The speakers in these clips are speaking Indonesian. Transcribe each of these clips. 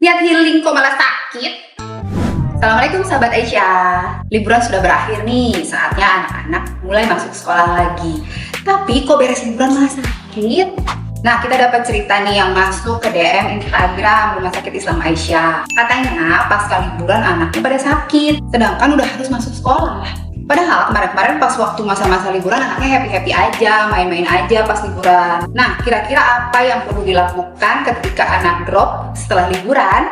Kiat healing kok malah sakit? Assalamualaikum sahabat Aisyah. Liburan sudah berakhir nih, saatnya anak-anak mulai masuk sekolah lagi. Tapi kok beres liburan malah sakit? Nah, kita dapat cerita nih yang masuk ke DM Instagram Rumah Sakit Islam Aisyah. Katanya pasca liburan anaknya pada sakit, sedangkan udah harus masuk sekolah. Padahal kemarin-kemarin pas waktu masa-masa liburan anaknya happy-happy aja, main-main aja pas liburan. Nah, kira-kira apa yang perlu dilakukan ketika anak drop setelah liburan?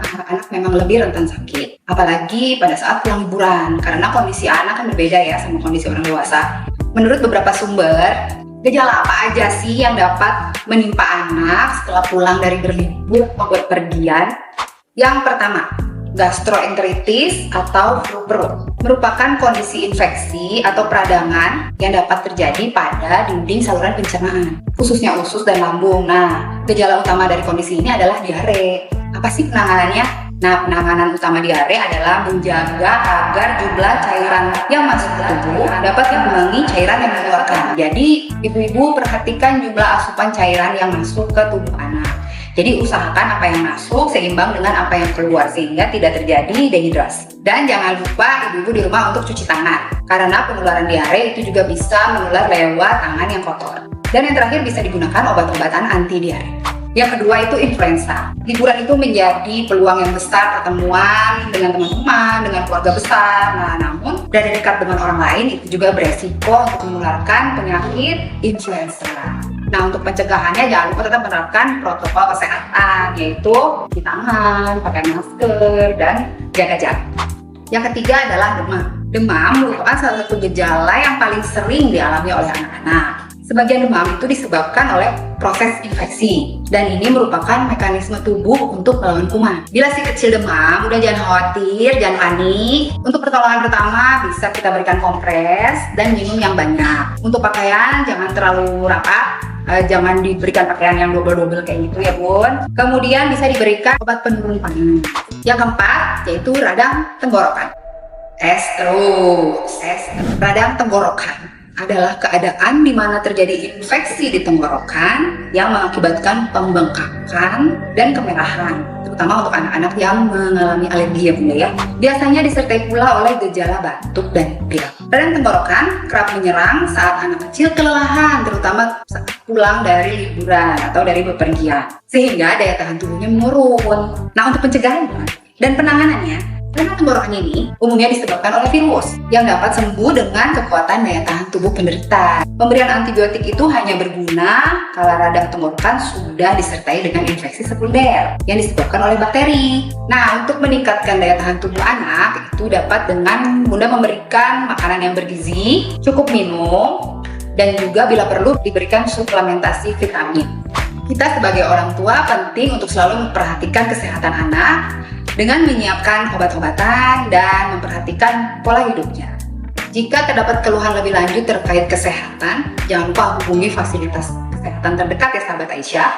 Anak-anak memang lebih rentan sakit, apalagi pada saat pulang liburan, karena kondisi anak kan berbeda ya sama kondisi orang dewasa. Menurut beberapa sumber, gejala apa aja sih yang dapat menimpa anak setelah pulang dari berlibur atau berpergian? Yang pertama, gastroenteritis atau flu perut merupakan kondisi infeksi atau peradangan yang dapat terjadi pada dinding saluran pencernaan, khususnya usus dan lambung. Nah, gejala utama dari kondisi ini adalah diare. Apa sih penanganannya? Nah, penanganan utama diare adalah menjaga agar jumlah cairan yang masuk ke tubuh dapat diimbangi cairan yang dikeluarkan. Jadi, ibu-ibu perhatikan jumlah asupan cairan yang masuk ke tubuh anak. Jadi usahakan apa yang masuk seimbang dengan apa yang keluar sehingga tidak terjadi dehidrasi. Dan jangan lupa ibu-ibu di rumah untuk cuci tangan, karena penularan diare itu juga bisa menular lewat tangan yang kotor. Dan yang terakhir bisa digunakan obat-obatan anti diare. Yang kedua itu influenza. Liburan itu menjadi peluang yang besar pertemuan dengan teman-teman, dengan keluarga besar. Nah, namun berada dekat dengan orang lain itu juga beresiko untuk menularkan penyakit influenza. Nah, untuk pencegahannya jangan lupa tetap menerapkan protokol kesehatan, yaitu cuci tangan, pakai masker, dan jaga jarak. Yang ketiga adalah demam. Demam merupakan salah satu gejala yang paling sering dialami oleh anak-anak. Sebagian demam itu disebabkan oleh proses infeksi, dan ini merupakan mekanisme tubuh untuk melawan kuman. Bila si kecil demam, udah jangan khawatir, jangan panik. Untuk pertolongan pertama bisa kita berikan kompres dan minum yang banyak. Untuk pakaian jangan terlalu rapat, jangan diberikan pakaian yang double-double kayak gitu ya bun. Kemudian bisa diberikan obat penurun panas. Yang keempat yaitu radang tenggorokan. Radang tenggorokan adalah keadaan di mana terjadi infeksi di tenggorokan yang mengakibatkan pembengkakan dan kemerahan, terutama untuk anak-anak yang mengalami alergi ya bunda ya. Biasanya disertai pula oleh gejala batuk dan pilek. Radang tenggorokan kerap menyerang saat anak kecil kelelahan, terutama saat pulang dari liburan atau dari bepergian, sehingga daya tahan tubuhnya menurun. Nah, untuk pencegahannya dan penanganannya, radang tenggorokan ini umumnya disebabkan oleh virus yang dapat sembuh dengan kekuatan daya tahan tubuh penderita. Pemberian antibiotik itu hanya berguna kalau radang tenggorokan sudah disertai dengan infeksi sekunder yang disebabkan oleh bakteri. Nah, untuk meningkatkan daya tahan tubuh anak itu dapat dengan bunda memberikan makanan yang bergizi, cukup minum, dan juga bila perlu diberikan suplementasi vitamin. Kita sebagai orang tua penting untuk selalu memperhatikan kesehatan anak dengan menyiapkan obat-obatan dan memperhatikan pola hidupnya. Jika terdapat keluhan lebih lanjut terkait kesehatan, jangan lupa hubungi fasilitas kesehatan terdekat ya sahabat Aisyah.